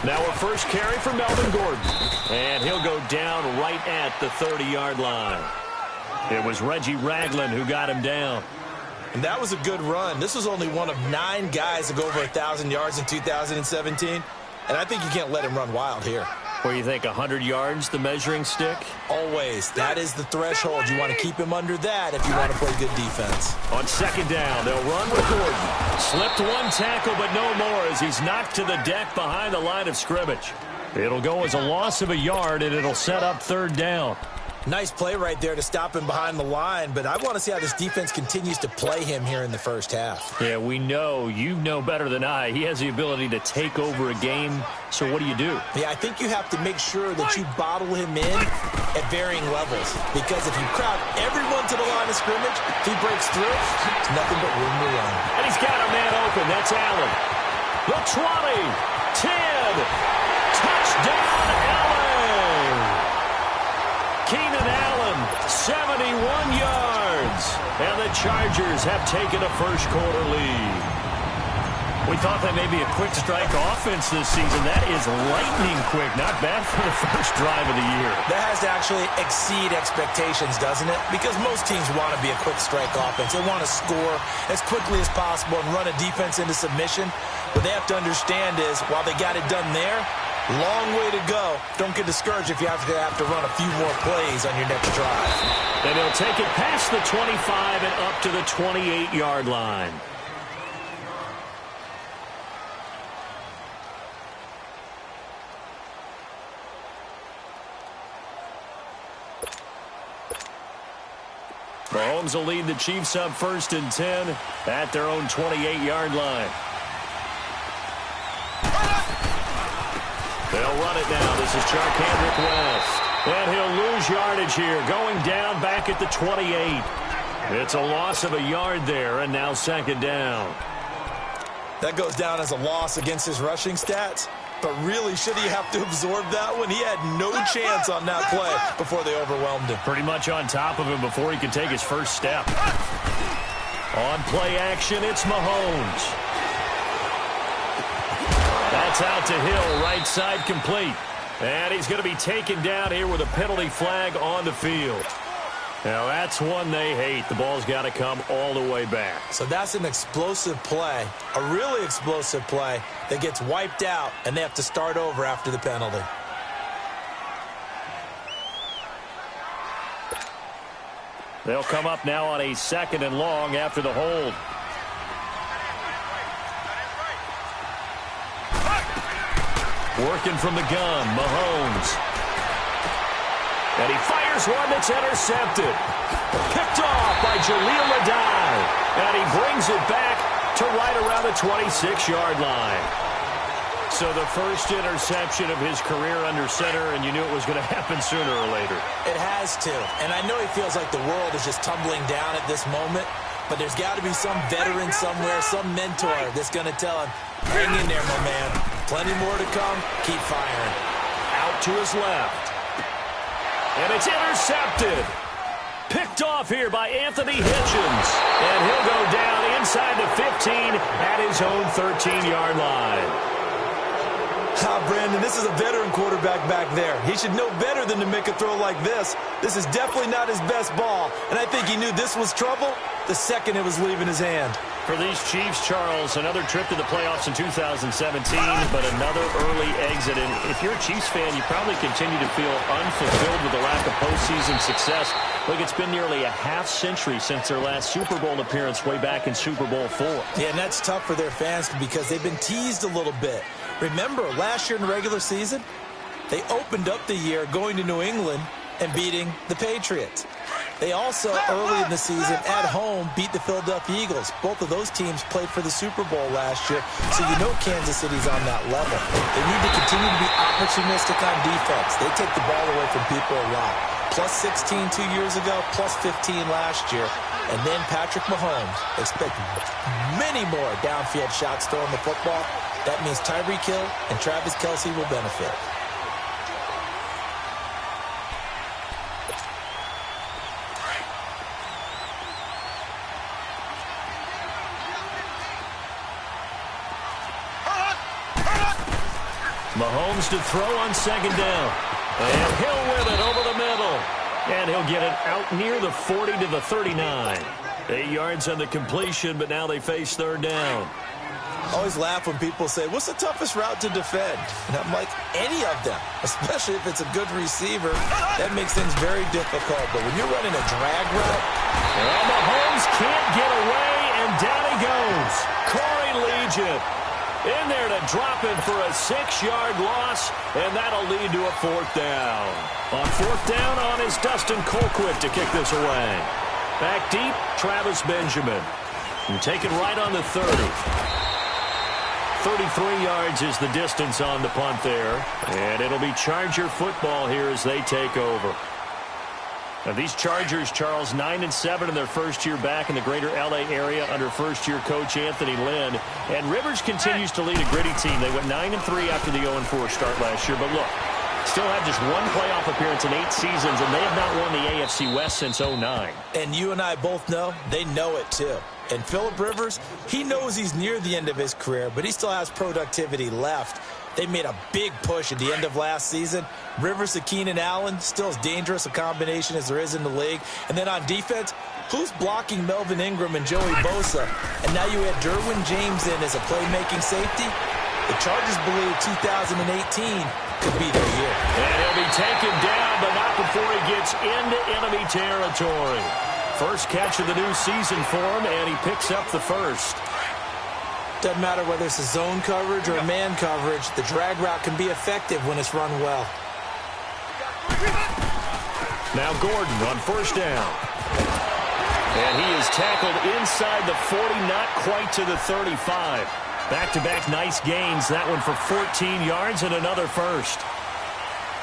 Now a first carry for Melvin Gordon. And he'll go down right at the 30-yard line. It was Reggie Ragland who got him down. And that was a good run. This was only one of 9 guys to go over 1,000 yards in 2017. And I think you can't let him run wild here. What do you think, 100 yards, the measuring stick? Always. That is the threshold. You want to keep him under that if you want to play good defense. On second down, they'll run with Gordon. Slipped one tackle, but no more as he's knocked to the deck behind the line of scrimmage. It'll go as a loss of a yard, and it'll set up third down. Nice play right there to stop him behind the line, but I want to see how this defense continues to play him here in the first half. Yeah, we know. You know better than I. He has the ability to take over a game, so what do you do? Yeah, I think you have to make sure that you bottle him in at varying levels, because if you crowd everyone to the line of scrimmage, if he breaks through, it's nothing but room to run. And he's got a man open. That's Allen. The 20, 10, touchdown, Allen! Keenan Allen, 71 yards. And the Chargers have taken a first-quarter lead. We thought that may be a quick strike offense this season. That is lightning quick. Not bad for the first drive of the year. That has to actually exceed expectations, doesn't it? Because most teams want to be a quick strike offense. They want to score as quickly as possible and run a defense into submission. What they have to understand is, while they got it done there, long way to go. Don't get discouraged if you have to run a few more plays on your next drive. And he'll take it past the 25 and up to the 28-yard line. Mahomes will lead the Chiefs up 1st and 10 at their own 28-yard line. They'll run it now. This is Charkandrick West. And he'll lose yardage here, going down back at the 28. It's a loss of a yard there, and now second down. That goes down as a loss against his rushing stats. But really, should he have to absorb that one? He had no chance on that play before they overwhelmed him. Pretty much on top of him before he could take his first step. On play action, it's Mahomes. That's out to Hill, right side complete. And he's going to be taken down here with a penalty flag on the field. Now that's one they hate. The ball's got to come all the way back. So that's an explosive play, a really explosive play that gets wiped out, and they have to start over after the penalty. They'll come up now on a 2nd and long after the hold. Working from the gun, Mahomes. And he fires one that's intercepted. Picked off by Jaleel Adai. And he brings it back to right around the 26-yard line. So the first interception of his career under center, and you knew it was going to happen sooner or later. It has to. And I know he feels like the world is just tumbling down at this moment, but there's got to be some veteran somewhere, some mentor that's going to tell him, hang in there, my man. Plenty more to come. Keep firing. Out to his left. And it's intercepted. Picked off here by Anthony Hitchens. And he'll go down inside the 15 at his own 13-yard line. Brandon, this is a veteran quarterback back there. He should know better than to make a throw like this. This is definitely not his best ball. And I think he knew this was trouble the second it was leaving his hand. For these Chiefs, Charles, another trip to the playoffs in 2017, but another early exit. And if you're a Chiefs fan, you probably continue to feel unfulfilled with the lack of postseason success. Look, it's been nearly a half-century since their last Super Bowl appearance way back in Super Bowl IV. Yeah, and that's tough for their fans because they've been teased a little bit. Remember, last year in the regular season, they opened up the year going to New England and beating the Patriots. They also, early in the season, at home, beat the Philadelphia Eagles. Both of those teams played for the Super Bowl last year, so you know Kansas City's on that level. They need to continue to be opportunistic on defense. They take the ball away from people a lot. Plus 16 2 years ago, plus 15 last year. And then Patrick Mahomes. Expect many more downfield shots throwing the football. That means Tyreek Hill and Travis Kelce will benefit. Mahomes to throw on second down. And he'll win it over the middle. And he'll get it out near the 40 to the 39. 8 yards on the completion, but now they face third down. I always laugh when people say, what's the toughest route to defend? And I'm like, any of them, especially if it's a good receiver. That makes things very difficult. But when you're running a drag route, well, Mahomes can't get away, and down he goes. Corey Legion in there to drop it for a 6-yard loss, and that'll lead to a fourth down. On fourth down on is Dustin Colquitt to kick this away. Back deep, Travis Benjamin. And taken right on the 30. 33 yards is the distance on the punt there. And it'll be Charger football here as they take over. Now these Chargers, Charles, 9-7 in their first year back in the greater L.A. area under first-year coach Anthony Lynn. And Rivers continues to lead a gritty team. They went 9-3 after the 0-4 start last year. But look, still have just one playoff appearance in 8 seasons, and they have not won the AFC West since 2009. And you and I both know, they know it too. And Phillip Rivers, he knows he's near the end of his career, but he still has productivity left. They made a big push at the end of last season. Rivers to Keenan Allen, still as dangerous a combination as there is in the league. And then on defense, who's blocking Melvin Ingram and Joey Bosa? And now you add Derwin James in as a playmaking safety. The Chargers believe 2018 could be their year. And he'll be taken down, but not before he gets into enemy territory. First catch of the new season for him, and he picks up the first. Doesn't matter whether it's a zone coverage or man coverage, the drag route can be effective when it's run well. Now Gordon on first down. And he is tackled inside the 40, not quite to the 35. Back-to-back nice gains. That one for 14 yards and another first.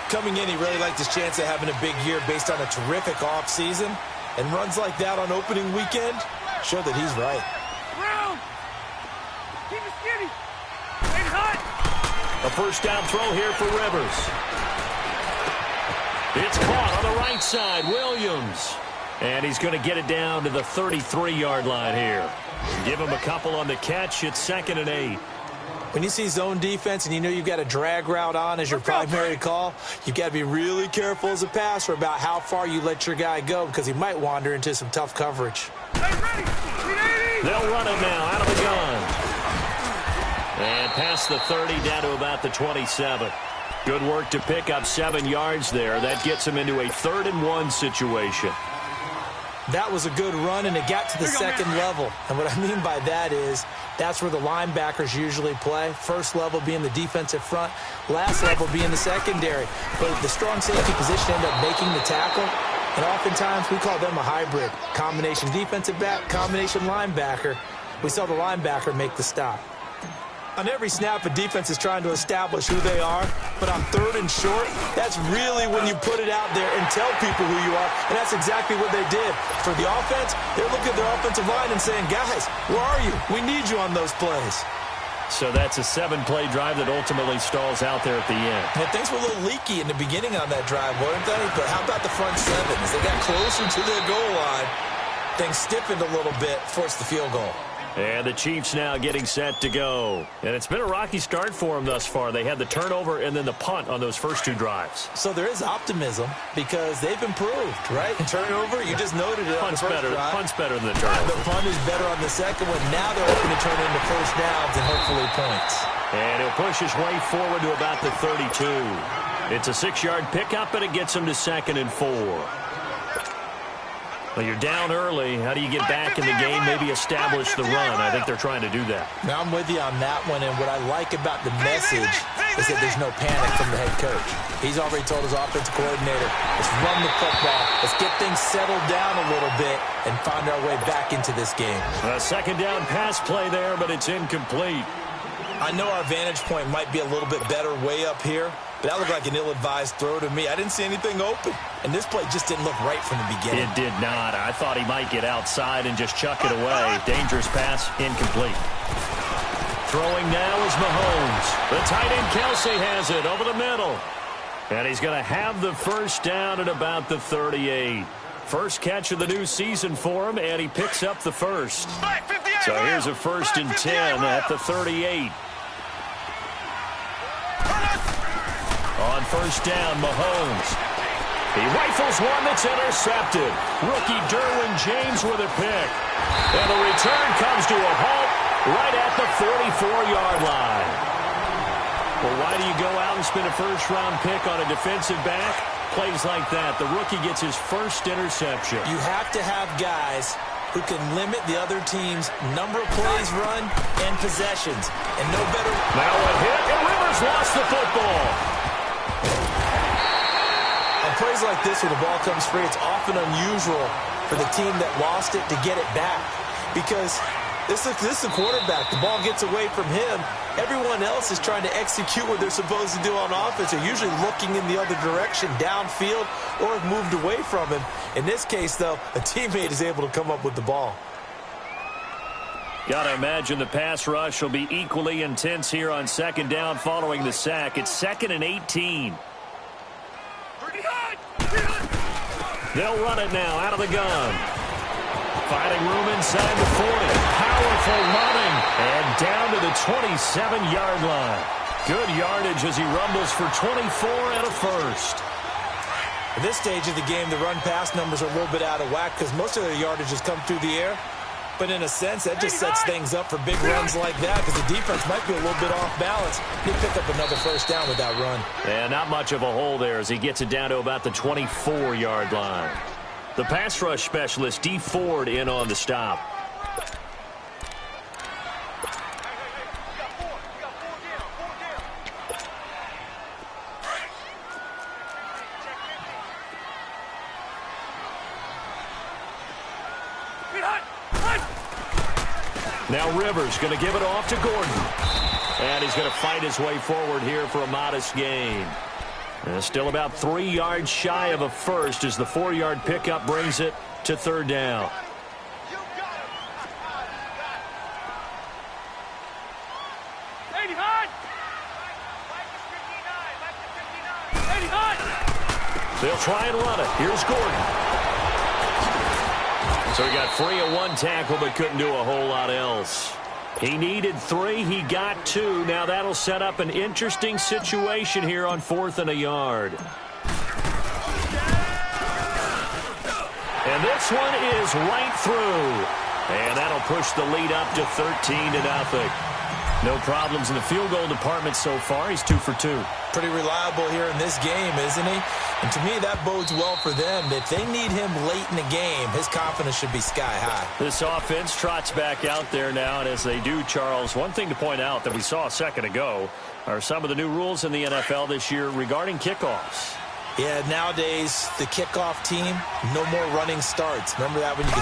Coming in, he really liked his chance of having a big year based on a terrific offseason. And runs like that on opening weekend show that he's right. Brown! Keep it skinny! And hot! A first down throw here for Rivers. It's caught on the right side. Williams. And he's going to get it down to the 33-yard line here. Give him a couple on the catch. It's 2nd and 8. When you see zone defense and you know you've got a drag route on as your primary call, you've got to be really careful as a passer about how far you let your guy go because he might wander into some tough coverage. They'll run it now out of the gun. And past the 30 down to about the 27. Good work to pick up 7 yards there. That gets him into a 3rd and 1 situation. That was a good run, and it got to the second level. And what I mean by that is that's where the linebackers usually play. First level being the defensive front, last level being the secondary. But the strong safety position ended up making the tackle, and oftentimes we call them a hybrid. Combination defensive back, combination linebacker. We saw the linebacker make the stop. On every snap, a defense is trying to establish who they are, but on 3rd and short, that's really when you put it out there and tell people who you are, and that's exactly what they did. For the offense, they're looking at their offensive line and saying, guys, where are you? We need you on those plays. So that's a 7-play drive that ultimately stalls out there at the end. And things were a little leaky in the beginning on that drive, weren't they? But how about the front 7? As they got closer to their goal line, things stiffened a little bit, forced the field goal. And the Chiefs now getting set to go. And it's been a rocky start for them thus far. They had the turnover and then the punt on those first 2 drives. So there is optimism because they've improved, right? Turnover, you just noted it on the first drive. Punt's better than the turnover. The punt is better on the second one. Now they're hoping to turn into first downs and hopefully points. And he'll push his way forward to about the 32. It's a 6-yard pickup, and it gets him to 2nd and 4. Well, you're down early. How do you get back in the game, maybe establish the run? I think they're trying to do that. Now, I'm with you on that one, and what I like about the message is that there's no panic from the head coach. He's already told his offensive coordinator, let's run the football. Let's get things settled down a little bit and find our way back into this game. A 2nd down pass play there, but it's incomplete. I know our vantage point might be a little bit better way up here, but that looked like an ill-advised throw to me. I didn't see anything open, and this play just didn't look right from the beginning. It did not. I thought he might get outside and just chuck it away. Dangerous pass, incomplete. Throwing now is Mahomes. The tight end Kelsey has it over the middle. And he's going to have the first down at about the 38. First catch of the new season for him, and he picks up the first. So here's a 1st and 10 at the 38. On first down, Mahomes. He rifles one that's intercepted. Rookie Derwin James with a pick. And the return comes to a halt right at the 44-yard line. Well, why do you go out and spend a first-round pick on a defensive back? Plays like that. The rookie gets his first interception. You have to have guys who can limit the other team's number of plays run and possessions. And no better... Now a hit, and Rivers lost the football. On plays like this where the ball comes free, it's often unusual for the team that lost it to get it back. Because this is the quarterback. The ball gets away from him. Everyone else is trying to execute what they're supposed to do on offense. They're usually looking in the other direction, downfield, or have moved away from him. In this case, though, a teammate is able to come up with the ball. Got to imagine the pass rush will be equally intense here on second down following the sack. It's 2nd and 18. They'll run it now out of the gun. Finding room inside the 40. Powerful running. And down to the 27-yard line. Good yardage as he rumbles for 24 and a first. At this stage of the game, the run-pass numbers are a little bit out of whack because most of their yardage has come through the air. But in a sense, that just sets things up for big runs like that because the defense might be a little bit off balance. He'll pick up another first down with that run. Yeah, not much of a hole there as he gets it down to about the 24-yard line. The pass rush specialist, D. Ford, in on the stop. Now Rivers going to give it off to Gordon. And he's going to fight his way forward here for a modest gain. Still about 3 yards shy of a first as the 4-yard pickup brings it to third down. They'll try and run it. Here's Gordon. So he got free of one tackle but couldn't do a whole lot else. He needed 3. He got 2. Now that'll set up an interesting situation here on 4th and a yard. And this one is right through. And that'll push the lead up to 13-0. No problems in the field goal department so far. He's 2 for 2. Pretty reliable here in this game, isn't he? And to me, that bodes well for them. If they need him late in the game, his confidence should be sky high. This offense trots back out there now, and as they do, Charles, one thing to point out that we saw a second ago are some of the new rules in the NFL this year regarding kickoffs. Yeah, nowadays, the kickoff team, no more running starts. Remember that when you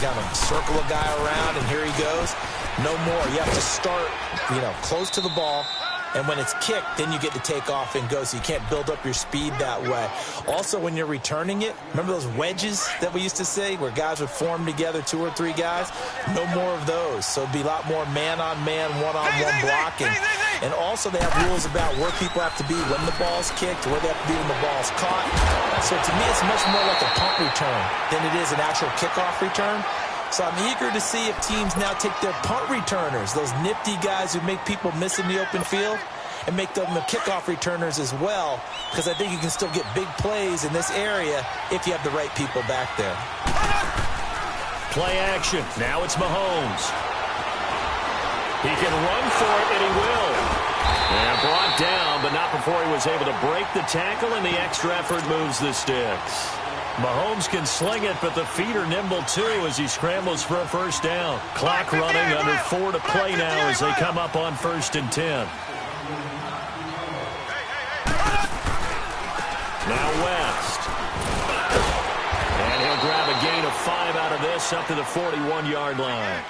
kind of circle a guy around and here he goes? No more. You have to start, close to the ball. And when it's kicked, then you get to take off and go, so you can't build up your speed that way. Also, when you're returning it, remember those wedges that we used to say where guys would form together, 2 or 3 guys? No more of those. So it'd be a lot more man-on-man, one-on-one blocking. And also they have rules about where people have to be when the ball's kicked, where they have to be when the ball's caught. So to me, it's much more like a punt return than it is an actual kickoff return. So I'm eager to see if teams now take their punt returners, those nifty guys who make people miss in the open field, and make them the kickoff returners as well, because I think you can still get big plays in this area if you have the right people back there. Play action. Now it's Mahomes. He can run for it, and he will. And brought down, but not before he was able to break the tackle, and the extra effort moves the sticks. Mahomes can sling it, but the feet are nimble, too, as he scrambles for a first down. Clock running, under 4 to play now as they come up on 1st and 10. Now West. And he'll grab a gain of 5 out of this up to the 41-yard line.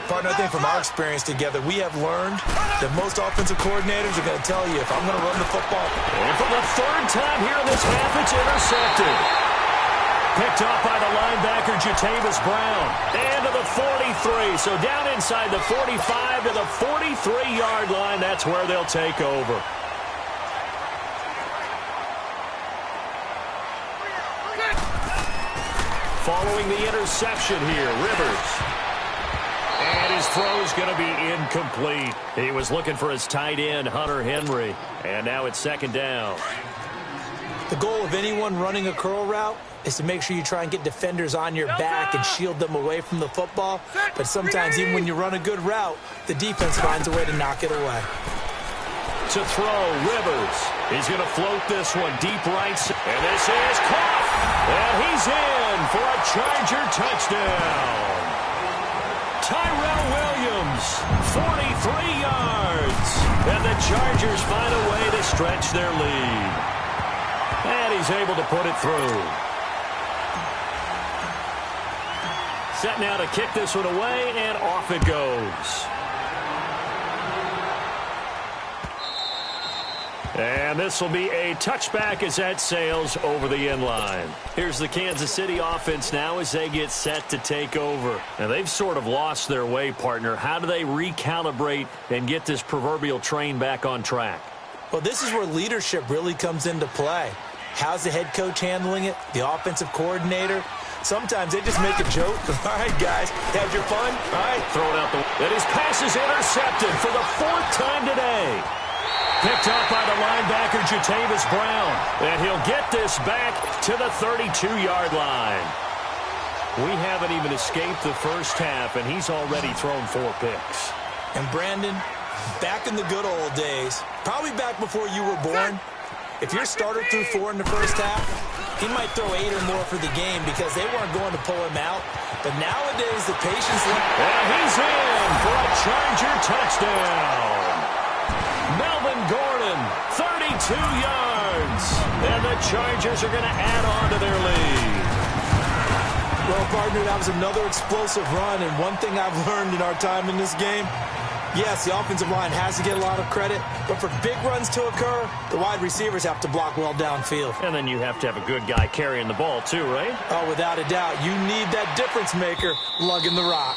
Partner, I think from our experience together, we have learned that most offensive coordinators are going to tell you, if I'm going to run the football. And for the 3rd time here in this half, it's intercepted. Picked off by the linebacker, Jatavis Brown. And to the 43. So down inside the 45 to the 43-yard line. That's where they'll take over. Following the interception here, Rivers. And his his throw's going to be incomplete. He was looking for his tight end, Hunter Henry. And now it's second down. The goal of anyone running a curl route is to make sure you try and get defenders on your back and shield them away from the football. But sometimes even when you run a good route, the defense finds a way to knock it away. To throw, Rivers. He's going to float this one deep right. And this is caught. And he's in for a Charger touchdown. Tyrell Williams, 43 yards. And the Chargers find a way to stretch their lead. And he's able to put it through. Set now to kick this one away, and off it goes. And this will be a touchback as that sails over the end line. Here's the Kansas City offense now as they get set to take over. Now, they've sort of lost their way, partner. How do they recalibrate and get this proverbial train back on track? Well, this is where leadership really comes into play. How's the head coach handling it? The offensive coordinator? Sometimes they just make a joke. All right, guys, had your fun? All right. Throw it out the way. And his pass is intercepted for the 4th time today. Picked up by the linebacker, Jatavis Brown. And he'll get this back to the 32-yard line. We haven't even escaped the first half, and he's already thrown 4 picks. And Brandon, back in the good old days, probably back before you were born, if your starter threw 4 in the first half, he might throw 8 or more for the game because they weren't going to pull him out. But nowadays, the patience... And he's in for a Charger touchdown. Melvin Gordon, 32 yards. And the Chargers are going to add on to their lead. Well, partner, that was another explosive run. And one thing I've learned in our time in this game, yes, the offensive line has to get a lot of credit, but for big runs to occur, the wide receivers have to block well downfield. And then you have to have a good guy carrying the ball too, right? Oh, without a doubt. You need that difference maker lugging the rock.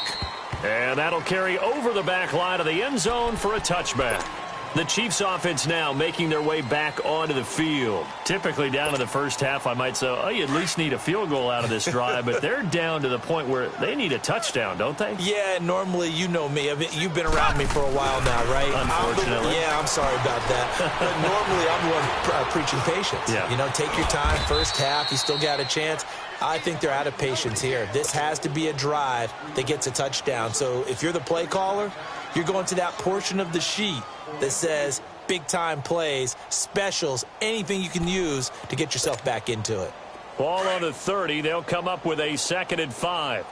And that'll carry over the back line of the end zone for a touchback. The Chiefs offense now making their way back onto the field. Typically down to the first half, I might say, oh, you at least need a field goal out of this drive, but they're down to the point where they need a touchdown, don't they? Yeah, normally, you know me. You've been around me for a while now, right? Unfortunately. I'm sorry about that. But normally, I'm the one preaching patience. Yeah. You know, take your time, first half, you still got a chance. I think they're out of patience here. This has to be a drive that gets a touchdown. So if you're the play caller, you're going to that portion of the sheet that says big-time plays, specials, anything you can use to get yourself back into it. Ball on the 30. They'll come up with a 2nd and 5.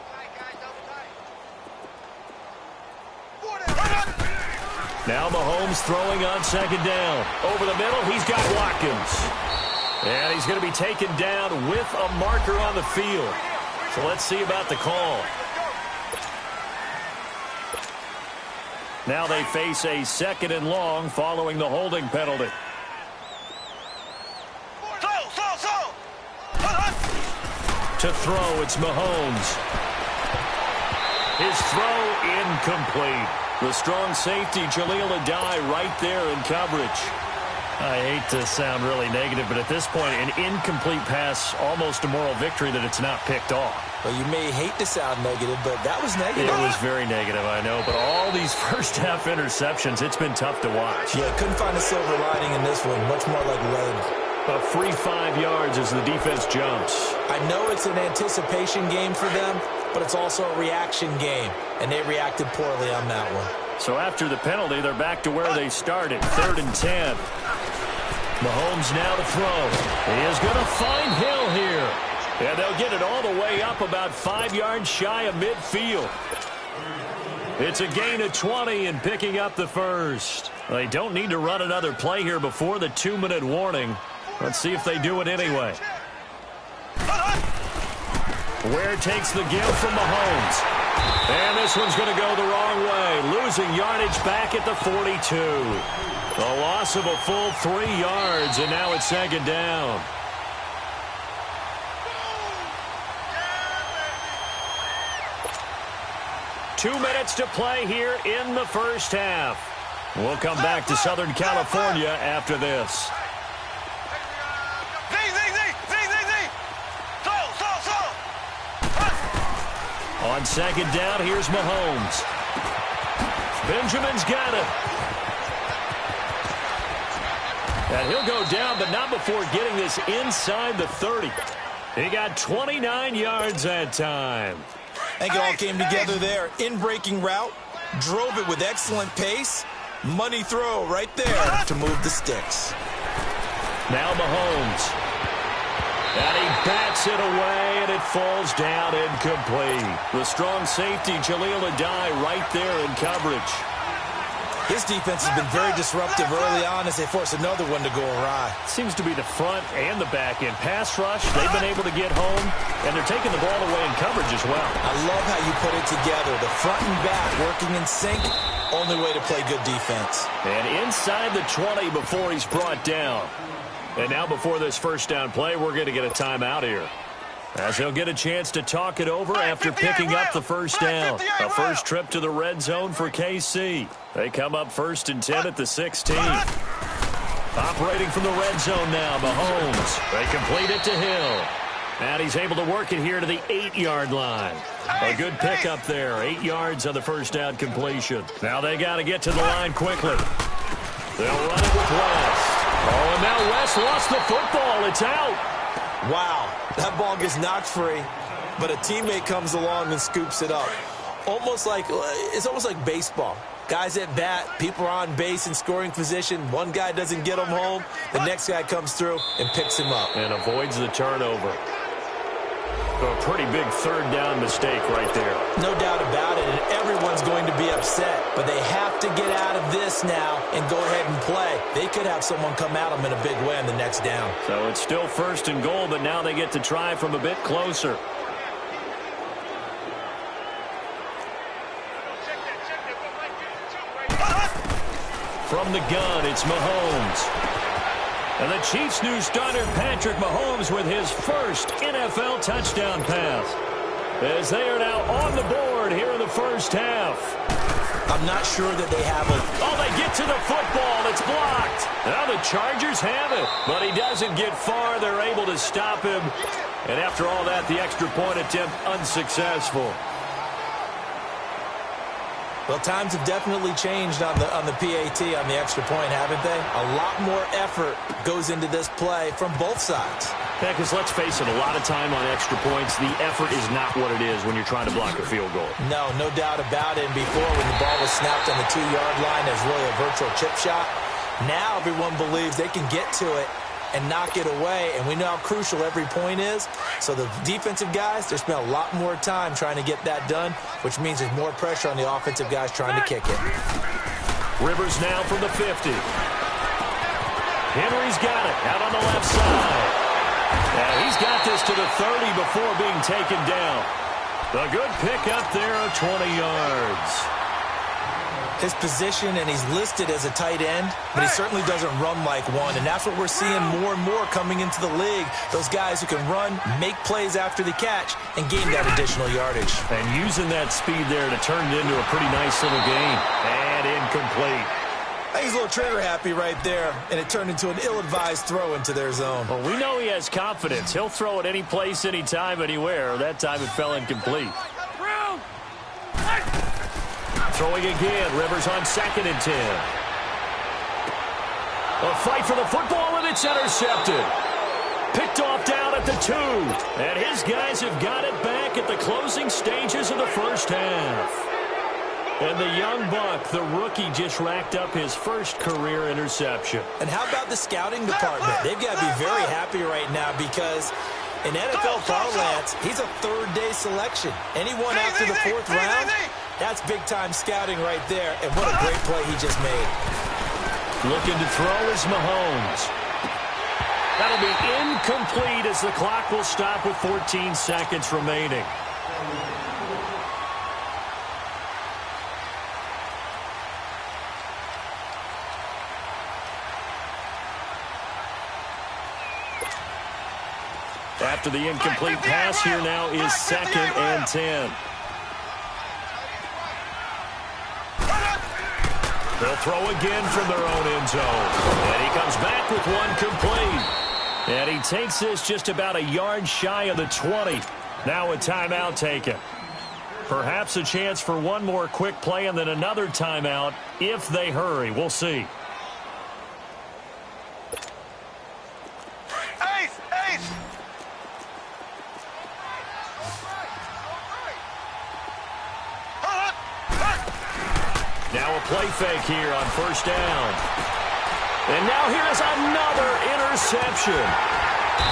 Now Mahomes throwing on 2nd down. Over the middle, he's got Watkins. And he's going to be taken down with a marker on the field. So let's see about the call. Now they face a 2nd and long following the holding penalty. To throw, it's Mahomes. His throw incomplete. The strong safety, Jaleel Adai, right there in coverage. I hate to sound really negative, but at this point, an incomplete pass, almost a moral victory that it's not picked off. Well, you may hate to sound negative, but that was negative. It was very negative, I know. But all these first-half interceptions, it's been tough to watch. Yeah, couldn't find a silver lining in this one. Much more like lead. A free 5 yards as the defense jumps. I know it's an anticipation game for them, but it's also a reaction game, and they reacted poorly on that one. So after the penalty, they're back to where they started, 3rd and 10. Mahomes now to throw. He is going to find Hill here. And they'll get it all the way up about 5 yards shy of midfield. It's a gain of 20 and picking up the first. They don't need to run another play here before the 2-minute warning. Let's see if they do it anyway. Ware takes the give from Mahomes. And this one's going to go the wrong way. Losing yardage back at the 42. A loss of a full 3 yards, and now it's 2nd down. Two minutes to play here in the first half. We'll come back to Southern California after this. On 2nd down, here's Mahomes. Benjamin's got it. And he'll go down, but not before getting this inside the 30. He got 29 yards that time. I think it all came together there. In-breaking route, drove it with excellent pace. Money throw right there to move the sticks. Now Mahomes. And he bats it away, and it falls down incomplete. The strong safety, Jaleel Adai, right there in coverage. His defense has been very disruptive early on as they force another one to go awry. Seems to be the front and the back end. Pass rush, they've been able to get home, and they're taking the ball away in coverage as well. I love how you put it together. The front and back working in sync, only way to play good defense. And inside the 20 before he's brought down. And now before this first down play, we're going to get a timeout here, as he'll get a chance to talk it over after picking up the first down. A first trip to the red zone for KC. They come up 1st and 10 at the 16. Operating from the red zone now, Mahomes. They complete it to Hill. And he's able to work it here to the 8-yard line. A good pickup there. 8 yards on the first down completion. Now they got to get to the line quickly. They'll run it with West. Oh, and now West lost the football. It's out. Wow, that ball gets knocked free, but a teammate comes along and scoops it up. It's almost like baseball. Guys at bat, people are on base in scoring position. One guy doesn't get him home. The next guy comes through and picks him up. And avoids the turnover. So a pretty big third down mistake right there. No doubt about it, and everyone's going to be upset. But they have to get out of this now and go ahead and play. They could have someone come at them in a big way on the next down. So it's still 1st and goal, but now they get to try from a bit closer. From the gun, it's Mahomes. And the Chiefs' new starter, Patrick Mahomes, with his first NFL touchdown pass, as they are now on the board here in the first half. I'm not sure that they have a... Oh, they get to the football. It's blocked. Now the Chargers have it, but he doesn't get far. They're able to stop him. And after all that, the extra point attempt unsuccessful. Well, times have definitely changed on the PAT, on the extra point, haven't they? A lot more effort goes into this play from both sides. Yeah, because let's face it, a lot of time on extra points, the effort is not what it is when you're trying to block a field goal. No doubt about it. And before, when the ball was snapped on the 2-yard line, there's really a virtual chip shot. Now everyone believes they can get to it and knock it away, and we know how crucial every point is. So the defensive guys, they spent a lot more time trying to get that done, which means there's more pressure on the offensive guys trying to kick it. Rivers now from the 50. Henry's got it out on the left side. And he's got this to the 30 before being taken down. A good pick up there of 20 yards. His position, and he's listed as a tight end, but he certainly doesn't run like one, and that's what we're seeing more and more coming into the league. Those guys who can run, make plays after the catch, and gain that additional yardage. And using that speed there to turn it into a pretty nice little gain. And incomplete. I think he's a little trigger happy right there, and it turned into an ill-advised throw into their zone. Well, we know he has confidence. He'll throw it any place, anytime, anywhere. That time it fell incomplete. Throwing again, Rivers on 2nd and 10. A fight for the football, and it's intercepted. Picked off down at the 2. And his guys have got it back at the closing stages of the first half. And the young buck, the rookie, just racked up his first career interception. And how about the scouting department? They've got to be very happy right now because in NFL parlance, he's a third-day selection. Anyone after the 4th round, that's big-time scouting right there. And what a great play he just made. Looking to throw is Mahomes. That'll be incomplete as the clock will stop with 14 seconds remaining. After the incomplete pass, here now is 2nd and 10. They'll throw again from their own end zone. And he comes back with one complete. And he takes this just about a yard shy of the 20. Now a timeout taken. Perhaps a chance for one more quick play and then another timeout if they hurry. We'll see. Now a play fake here on first down. And now here's another interception.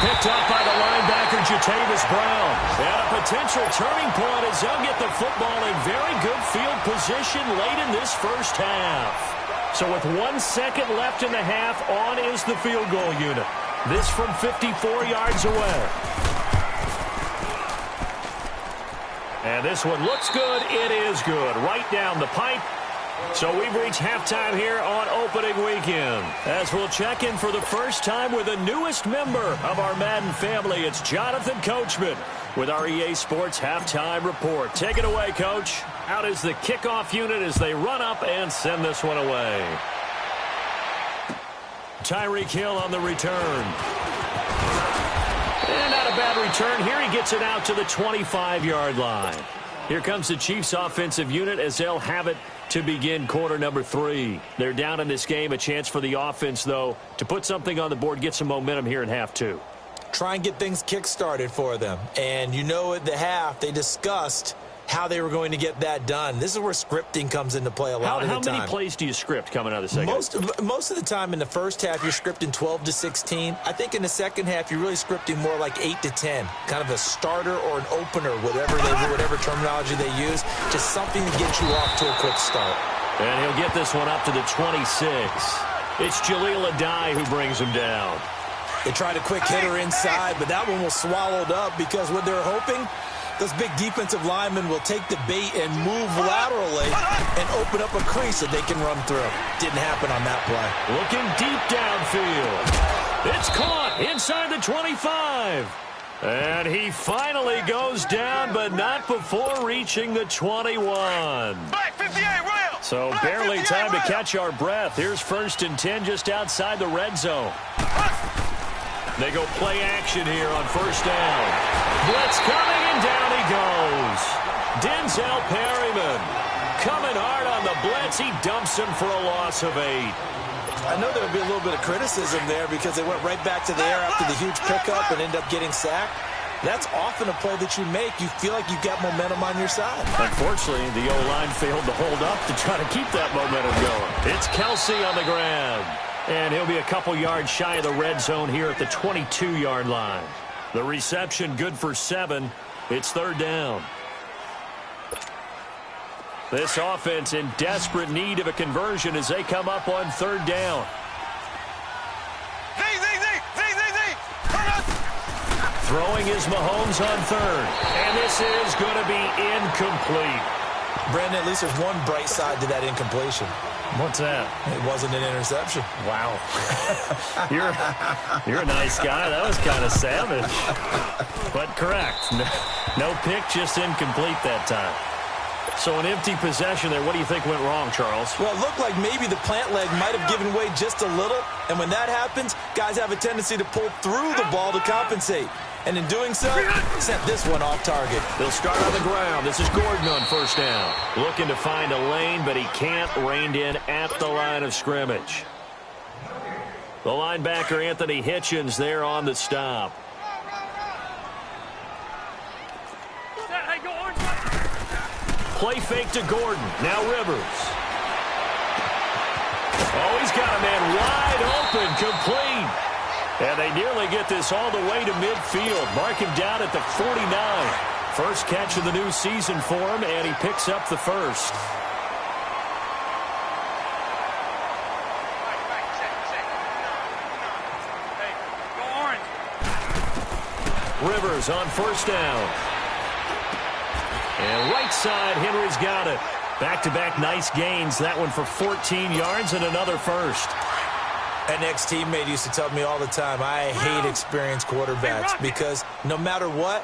Picked up by the linebacker, Jatavis Brown. And a potential turning point as they'll get the football in very good field position late in this first half. So with 1 second left in the half, on is the field goal unit. This from 54 yards away. And this one looks good. It is good. Right down the pipe. So we've reached halftime here on opening weekend. As we'll check in for the first time with the newest member of our Madden family, it's Jonathan Coachman with our EA Sports Halftime Report. Take it away, Coach. Out is the kickoff unit as they run up and send this one away. Tyreek Hill on the return. And not a bad return here. He gets it out to the 25-yard line. Here comes the Chiefs offensive unit as they'll have it to begin quarter number 3. They're down in this game. A chance for the offense, though, to put something on the board, get some momentum here in half 2. Try and get things kick-started for them. And you know at the half, they discussed how they were going to get that done. This is where scripting comes into play a lot of the time. How many plays do you script coming out of the second? Most of the time in the first half, you're scripting 12 to 16. I think in the second half, you're really scripting more like 8 to 10. Kind of a starter or an opener, whatever terminology they use. Just something to get you off to a quick start. And he'll get this one up to the 26. It's Jaleel Adai who brings him down. They tried a quick hitter inside, but that one was swallowed up because what they're hoping, those big defensive linemen will take the bait and move laterally and open up a crease that they can run through. Didn't happen on that play. Looking deep downfield. It's caught inside the 25. And he finally goes down, but not before reaching the 21. So barely time to catch our breath. Here's 1st and 10 just outside the red zone. They go play action here on first down. Blitz coming, and down he goes. Denzel Perryman coming hard on the blitz. He dumps him for a loss of 8. I know there'll be a little bit of criticism there because they went right back to the air after the huge pickup and ended up getting sacked. That's often a play that you make. You feel like you've got momentum on your side. Unfortunately, the O-line failed to hold up to try to keep that momentum going. It's Kelsey on the ground. And he'll be a couple yards shy of the red zone here at the 22-yard line. The reception good for 7. It's 3rd down. This offense in desperate need of a conversion as they come up on 3rd down. Throwing is Mahomes on 3rd. And this is going to be incomplete. Brandon, at least there's one bright side to that incompletion. What's that? It wasn't an interception. Wow. You're a nice guy. That was kind of savage. But correct. No pick, just incomplete that time. So an empty possession there. What do you think went wrong, Charles? Well, it looked like maybe the plant leg might have given way just a little. And when that happens, guys have a tendency to pull through the ball to compensate. And in doing so, sent this one off target. They'll start on the ground. This is Gordon on first down. Looking to find a lane, but he can't. Reined in at the line of scrimmage. The linebacker, Anthony Hitchens, there on the stop. Play fake to Gordon. Now Rivers. Oh, he's got a man wide open, complete. And they nearly get this all the way to midfield. Mark him down at the 49. First catch of the new season for him, and he picks up the first. Rivers on first down. And right side, Henry's got it. Back-to-back nice gains. That one for 14 yards and another first. An ex-teammate used to tell me all the time, I hate experienced quarterbacks because no matter what,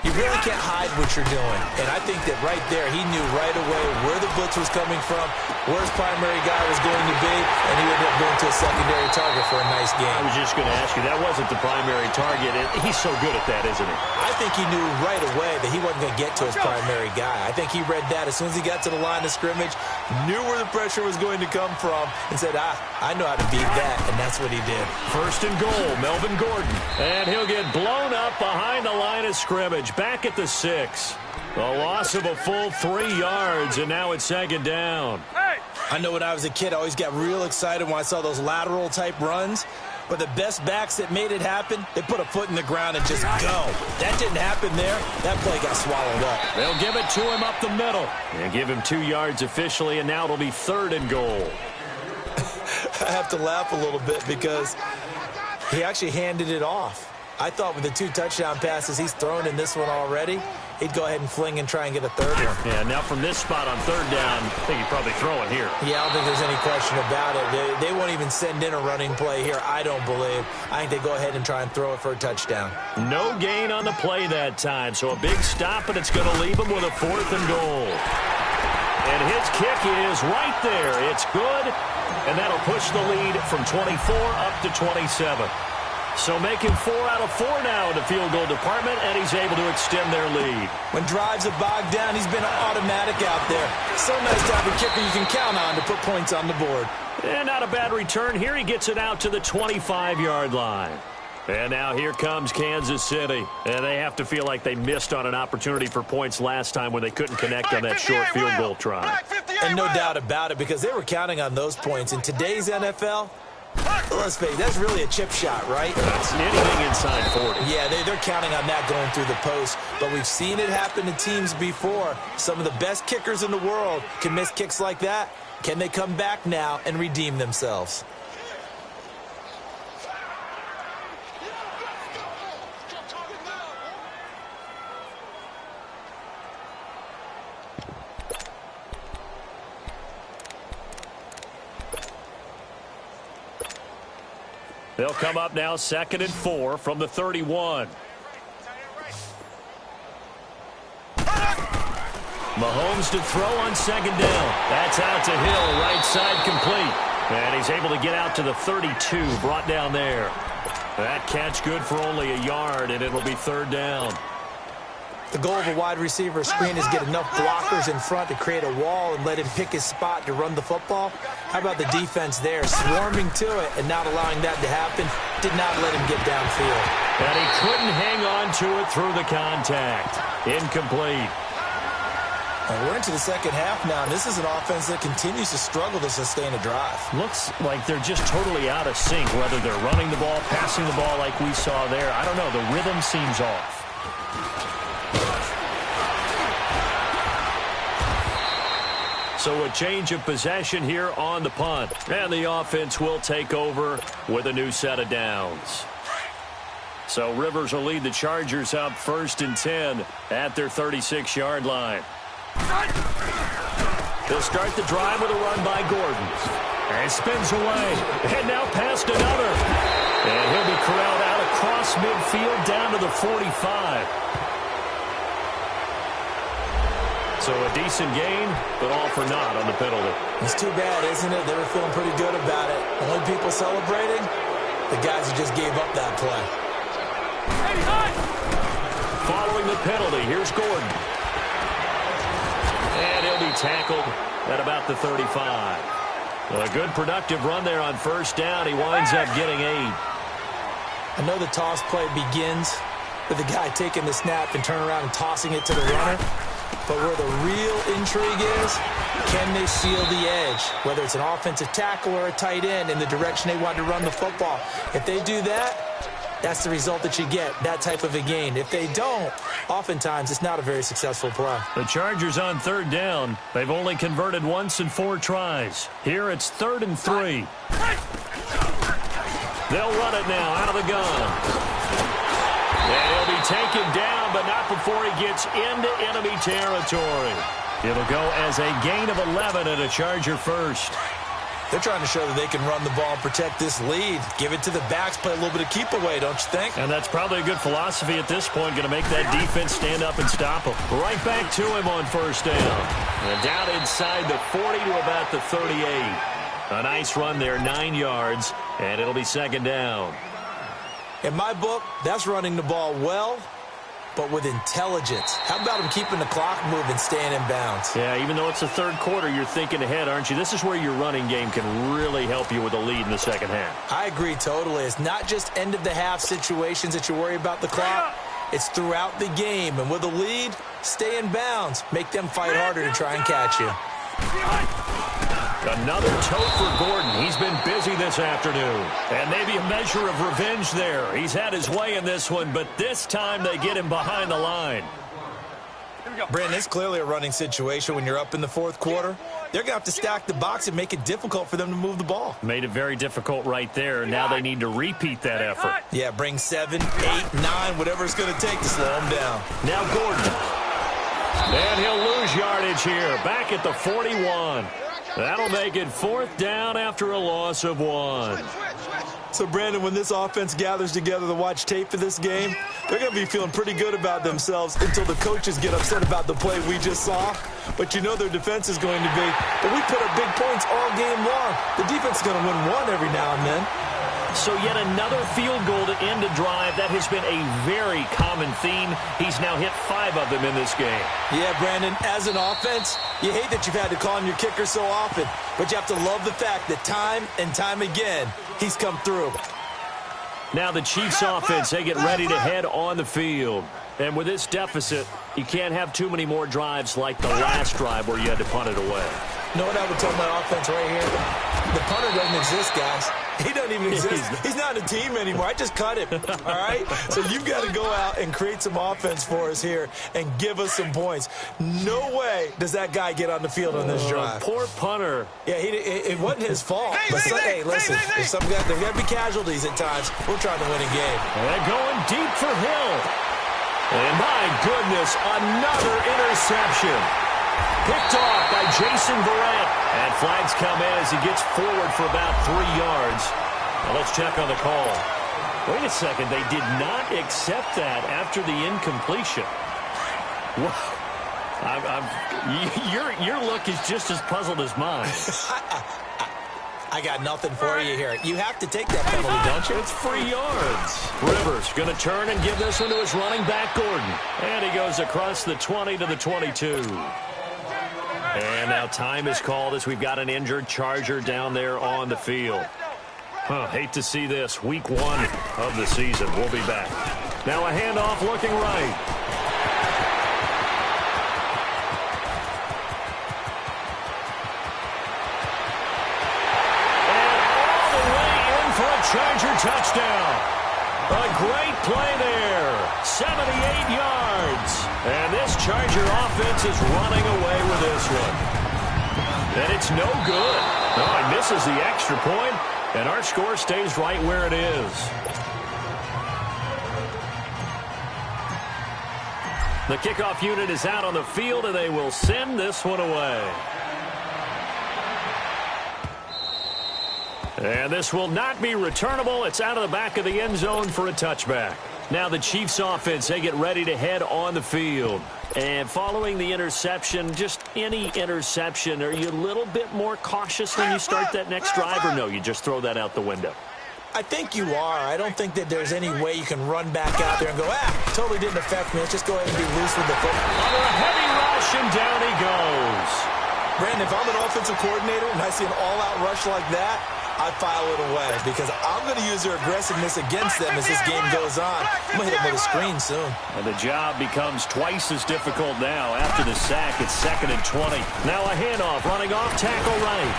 You really can't hide what you're doing. And I think that right there, he knew right away where the blitz was coming from, where his primary guy was going to be, and he ended up going to a secondary target for a nice game. I was just going to ask you, that wasn't the primary target. He's so good at that, isn't he? I think he knew right away that he wasn't going to get to his primary guy. I think he read that as soon as he got to the line of scrimmage, knew where the pressure was going to come from, and said, I know how to beat that, and that's what he did. First and goal, Melvin Gordon. And he'll get blown up behind the line of scrimmage. Back at the 6. A loss of a full 3 yards, and now it's second down. I know when I was a kid, I always got real excited when I saw those lateral-type runs. But the best backs that made it happen, they put a foot in the ground and just go. That didn't happen there. That play got swallowed up. They'll give it to him up the middle. And give him 2 yards officially, and now it'll be third and goal. I have to laugh a little bit because he actually handed it off. I thought with the 2 touchdown passes he's thrown in this one already, he'd go ahead and fling and try and get a third one. Yeah, now from this spot on third down, I think he'd probably throw it here. Yeah, I don't think there's any question about it. They won't even send in a running play here, I don't believe. I think they go ahead and try and throw it for a touchdown. No gain on the play that time, so a big stop, and it's going to leave him with a 4th and goal. And his kick is right there. It's good, and that'll push the lead from 24 up to 27. So making 4 out of 4 now in the field goal department, and he's able to extend their lead. When drives are bogged down, he's been automatic out there. So nice to have a kicker you can count on to put points on the board. And not a bad return here. He gets it out to the 25-yard line. And now here comes Kansas City. And they have to feel like they missed on an opportunity for points last time when they couldn't connect on that short field goal try. And no doubt about it, because they were counting on those points. In today's NFL, let's face it, that's really a chip shot, right? That's anything inside 40. Yeah, they're counting on that going through the post. But we've seen it happen to teams before. Some of the best kickers in the world can miss kicks like that. Can they come back now and redeem themselves? They'll come up now 2nd and 4 from the 31. Mahomes to throw on 2nd down. That's out to Hill, right side complete. And he's able to get out to the 32, brought down there. That catch good for only a yard, and it'll be 3rd down. The goal of a wide receiver screen is get enough blockers in front to create a wall and let him pick his spot to run the football. How about the defense there, swarming to it and not allowing that to happen? Did not let him get downfield. And he couldn't hang on to it through the contact. Incomplete. And we're into the second half now, and this is an offense that continues to struggle to sustain a drive. Looks like they're just totally out of sync, whether they're running the ball, passing the ball like we saw there. I don't know. The rhythm seems off. So a change of possession here on the punt. And the offense will take over with a new set of downs. So Rivers will lead the Chargers up 1st and 10 at their 36-yard line. They'll start the drive with a run by Gordon. And spins away. And now past another. And he'll be corralled out across midfield down to the 45. So a decent gain, but all for naught on the penalty. It's too bad, isn't it? They were feeling pretty good about it. Only people celebrating, the guys who just gave up that play. Following the penalty, here's Gordon. And he'll be tackled at about the 35. A good productive run there on 1st down. He winds up getting 8. I know the toss play begins with the guy taking the snap and turn around and tossing it to the runner. But where the real intrigue is, can they seal the edge? Whether it's an offensive tackle or a tight end in the direction they want to run the football. If they do that, that's the result that you get, that type of a gain. If they don't, oftentimes it's not a very successful play. The Chargers on 3rd down. They've only converted once in 4 tries. Here it's 3rd and 3. They'll run it now out of the gun. And he'll be taken down, but not before he gets into enemy territory. It'll go as a gain of 11 and a Charger first. They're trying to show that they can run the ball and protect this lead. Give it to the backs, play a little bit of keep away, don't you think? And that's probably a good philosophy at this point, going to make that defense stand up and stop them. Right back to him on first down. And down inside the 40 to about the 38. A nice run there, 9 yards, and it'll be second down. In my book, that's running the ball well, but with intelligence. How about him keeping the clock moving, staying in bounds? Yeah, even though it's the third quarter, you're thinking ahead, aren't you? This is where your running game can really help you with a lead in the second half. I agree totally. It's not just end-of-the-half situations that you worry about the clock. It's throughout the game. And with a lead, stay in bounds. Make them fight harder to try and catch you. Another tote for Gordon. He's been busy this afternoon. And maybe a measure of revenge there. He's had his way in this one, but this time they get him behind the line. Brandon, it's clearly a running situation when you're up in the fourth quarter. They're going to have to stack the box and make it difficult for them to move the ball. Made it very difficult right there. Now they need to repeat that effort. Yeah, bring 7, 8, 9, whatever it's going to take to slow them down. Now Gordon. And he'll lose yardage here. Back at the 41. That'll make it fourth down after a loss of 1. So, Brandon, when this offense gathers together to watch tape for this game, they're going to be feeling pretty good about themselves until the coaches get upset about the play we just saw. But you know their defense is going to be, but we put up big points all game long. The defense is going to win one every now and then. So yet another field goal to end a drive. That has been a very common theme. He's now hit 5 of them in this game. Yeah, Brandon, as an offense, you hate that you've had to call on your kicker so often, but you have to love the fact that time and time again, he's come through. Now the Chiefs offense, they get ready to head on the field. And with this deficit, you can't have too many more drives like the last drive where you had to punt it away. You know what I would tell my offense right here? The punter doesn't exist, guys. He doesn't even exist. He's not a team anymore. I just cut him, all right? So you've got to go out and create some offense for us here and give us some points. No way does that guy get on the field on this drive. Poor punter. Yeah, it wasn't his fault. But hey, listen, there's got to be casualties at times. We're trying to win a game. And going deep for Hill. And my goodness, another interception. Picked off by Jason Verrett. And flags come in as he gets forward for about 3 yards. Now let's check on the call. Wait a second. They did not accept that after the incompletion. Wow. Your look is just as puzzled as mine. I got nothing for you here. You have to take that penalty, don't you? It's 3 yards. Rivers going to turn and give this one to his running back, Gordon. And he goes across the 20 to the 22. And now time is called as we've got an injured Charger down there on the field. Hate to see this. Week 1 of the season. We'll be back. Now a handoff looking right. And all the way in for a Charger touchdown. A great play there. 78 yards. And this Charger offense is running away with this one. And it's no good. No, he misses the extra point, and our score stays right where it is. The kickoff unit is out on the field, and they will send this one away. And this will not be returnable. It's out of the back of the end zone for a touchback. Now the Chiefs offense, they get ready to head on the field. And following the interception, just any interception, are you a little bit more cautious when you start that next drive, or no, you just throw that out the window? I think you are. I don't think that there's any way you can run back out there and go, totally didn't affect me. Let's just go ahead and be loose with the football. Under a heavy rush, and down he goes. Brandon, if I'm an offensive coordinator and I see an all-out rush like that, I file it away because I'm going to use their aggressiveness against them as this game goes on. I'm going to hit them with a screen soon. And the job becomes twice as difficult now. After the sack, it's 2nd and 20. Now a handoff, running off tackle right.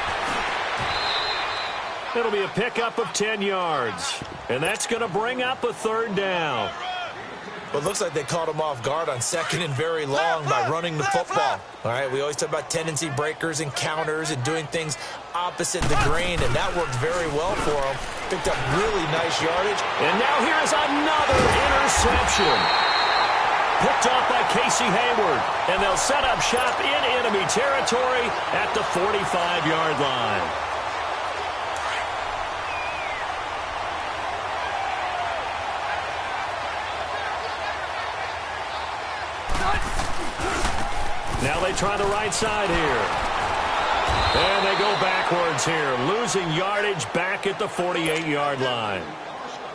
It'll be a pickup of 10 yards. And that's going to bring up a 3rd down. Well, it looks like they caught him off guard on 2nd and very long by running the football. All right, we always talk about tendency breakers and counters and doing things opposite the grain, and that worked very well for him. Picked up really nice yardage. And now here's another interception. Picked off by Casey Hayward, and they'll set up shop in enemy territory at the 45-yard line. they try the right side here. And they go backwards here, losing yardage back at the 48-yard line.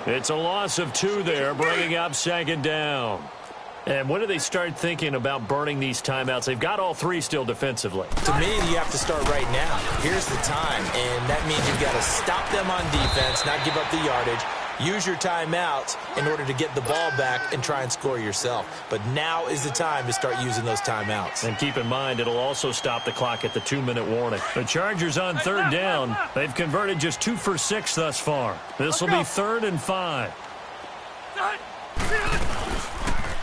It's a loss of 2 there, bringing up second down. And when do they start thinking about burning these timeouts? They've got all 3 still defensively. To me, you have to start right now. Here's the time, and that means you've got to stop them on defense, not give up the yardage, use your timeouts in order to get the ball back and try and score yourself. But now is the time to start using those timeouts. And keep in mind, it'll also stop the clock at the 2-minute warning. The Chargers on third down. They've converted just 2 for 6 thus far. This will be 3rd and 5.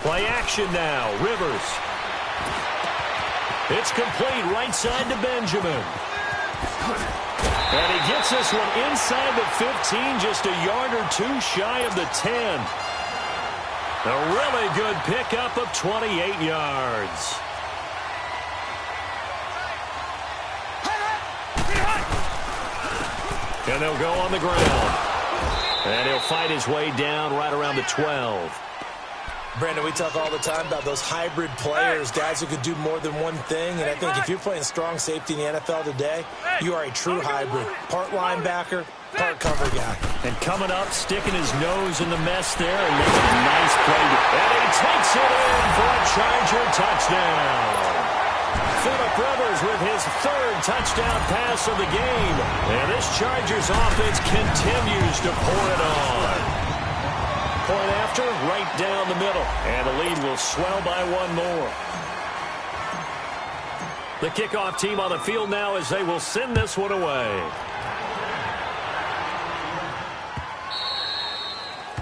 Play action now. Rivers. It's complete right side to Benjamin. And he gets this one inside the 15, just a yard or 2 shy of the 10. A really good pickup of 28 yards. And they'll go on the ground. And he'll fight his way down right around the 12. Brandon, we talk all the time about those hybrid players, guys who could do more than one thing. And I think if you're playing strong safety in the NFL today, you are a true hybrid. Part linebacker, part cover guy. And coming up, sticking his nose in the mess there and making a nice play. And he takes it in for a Charger touchdown. Phillip Rivers with his 3rd touchdown pass of the game. And this Chargers offense continues to pour it on. Point after, right down the middle. And the lead will swell by 1 more. The kickoff team on the field now as they will send this one away.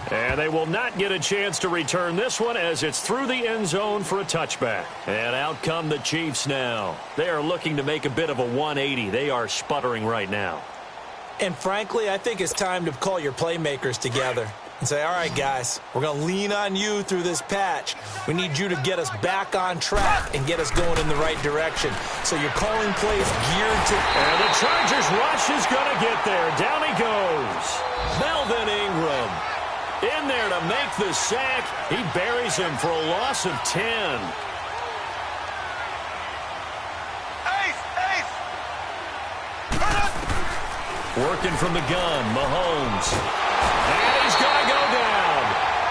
And they will not get a chance to return this one as it's through the end zone for a touchback. And out come the Chiefs now. They are looking to make a bit of a 180. They are sputtering right now. And frankly, I think it's time to call your playmakers together and say, all right, guys, we're going to lean on you through this patch. We need you to get us back on track and get us going in the right direction. So you're calling plays geared to... And the Chargers rush is going to get there. Down he goes. Melvin Ingram in there to make the sack. He buries him for a loss of 10. Working from the gun, Mahomes. And he's going to go down.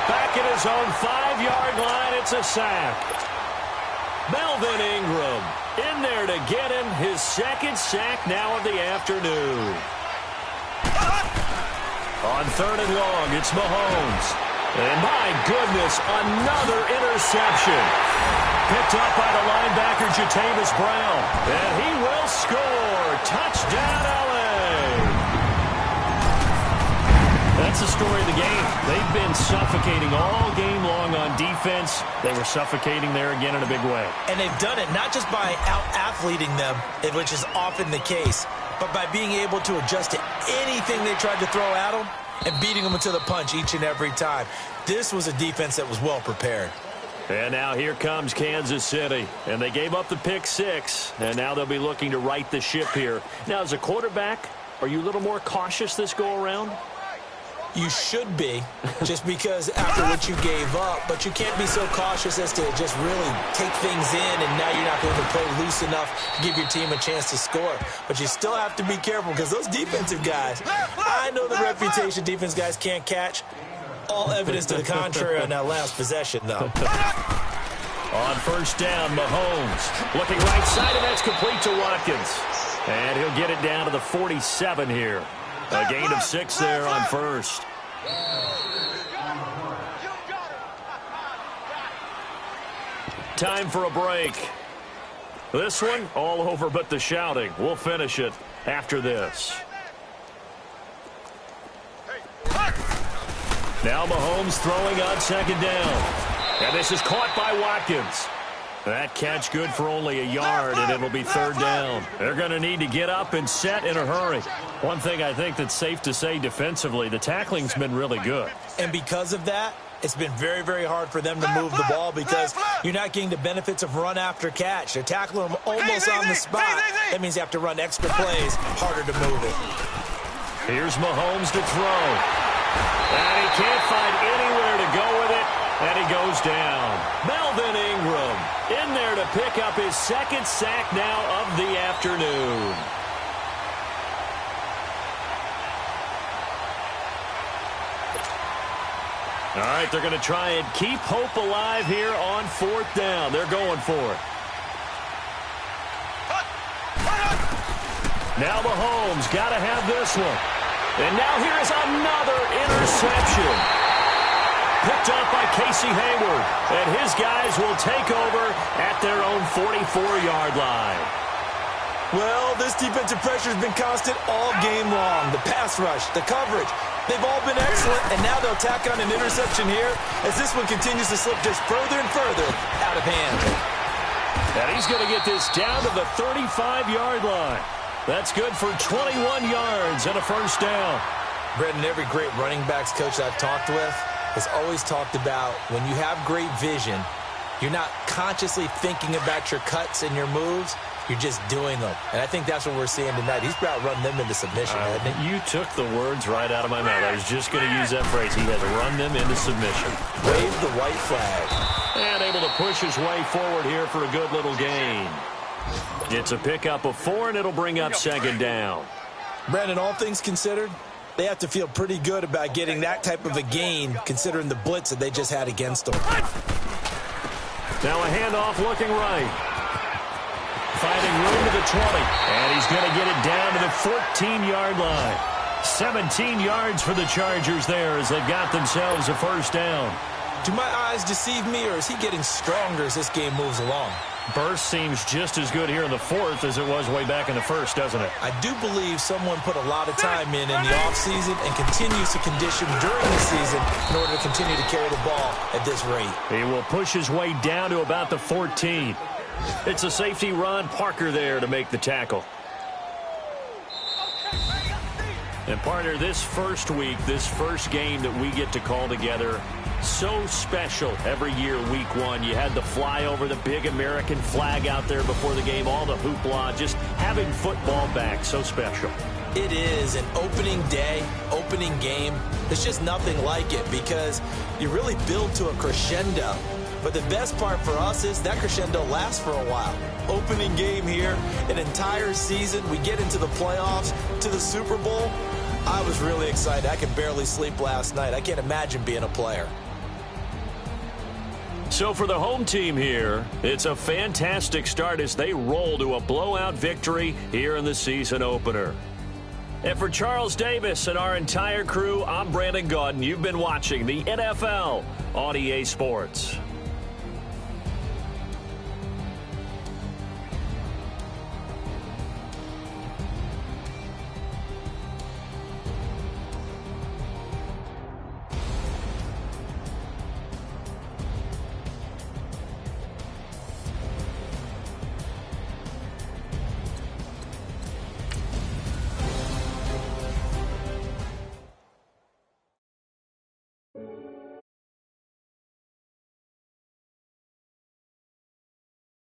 Back at his own 5-yard line, it's a sack. Melvin Ingram in there to get him his 2nd sack now of the afternoon. On 3rd and long, it's Mahomes. And my goodness, another interception. Picked up by the linebacker, Jatavis Brown. And he will score. Touchdown, LA. That's the story of the game. They've been suffocating all game long on defense. They were suffocating there again in a big way. And they've done it not just by out-athleting them, which is often the case, but by being able to adjust to anything they tried to throw at them and beating them to the punch each and every time. This was a defense that was well prepared. And now here comes Kansas City. And they gave up the pick 6. And now they'll be looking to right the ship here. Now, as a quarterback, are you a little more cautious this go-around? You should be, just because after what you gave up, but you can't be so cautious as to just really take things in, and now you're not going to play loose enough to give your team a chance to score. But you still have to be careful because those defensive guys, I know the reputation defense guys can't catch. All evidence to the contrary on that last possession, though. On 1st down, Mahomes looking right side, and that's complete to Watkins. And he'll get it down to the 47 here. A gain of 6 there on 1st. Time for a break. This one, all over but the shouting. We'll finish it after this. Now Mahomes throwing on 2nd down. And this is caught by Watkins. That catch good for only a yard, and it'll be 3rd down. They're going to need to get up and set in a hurry. One thing I think that's safe to say defensively, the tackling's been really good. And because of that, it's been very, very hard for them to move the ball because you're not getting the benefits of run after catch. They're tackling them almost on the spot. That means you have to run extra plays, harder to move it. Here's Mahomes to throw. And he can't find anywhere to go with it, and he goes down. Melvin Ingram in there to pick up his second sack now of the afternoon. All right, they're going to try and keep hope alive here on 4th down. They're going for it. Now Mahomes got to have this one. And now here is another interception. Picked up by Casey Hayward. And his guys will take over at their own 44-yard line. Well, this defensive pressure has been constant all game long. The pass rush, the coverage, they've all been excellent, and now they'll tack on an interception here as this one continues to slip just further and further out of hand. And he's going to get this down to the 35-yard line. That's good for 21 yards and a first down. Brendan, every great running backs coach I've talked with has always talked about when you have great vision, you're not consciously thinking about your cuts and your moves. You're just doing them. And I think that's what we're seeing tonight. He's about running them into submission, hasn't he? You took the words right out of my mouth. I was just going to use that phrase. He has run them into submission. Wave the white flag. And able to push his way forward here for a good little gain. It's a pickup of 4, and it'll bring up 2nd down. Brandon, all things considered, they have to feel pretty good about getting that type of a gain considering the blitz that they just had against them. Now a handoff looking right. Finding room to the 20, and he's going to get it down to the 14-yard line. 17 yards for the Chargers there as they've got themselves a first down. Do my eyes deceive me, or is he getting stronger as this game moves along? Burst seems just as good here in the 4th as it was way back in the 1st, doesn't it? I do believe someone put a lot of time in the offseason and continues to condition during the season in order to continue to carry the ball at this rate. He will push his way down to about the 14. It's a safety run. Parker there to make the tackle. And partner, this first week, this first game that we get to call together, so special every year, week 1. You had the flyover, the big American flag out there before the game, all the hoopla, just having football back, so special. It is an opening day, opening game. There's just nothing like it because you really build to a crescendo. But the best part for us is that crescendo lasts for a while. Opening game here, an entire season. We get into the playoffs, to the Super Bowl. I was really excited. I could barely sleep last night. I can't imagine being a player. So for the home team here, it's a fantastic start as they roll to a blowout victory here in the season opener. And for Charles Davis and our entire crew, I'm Brandon Gaudin. You've been watching the NFL on EA Sports.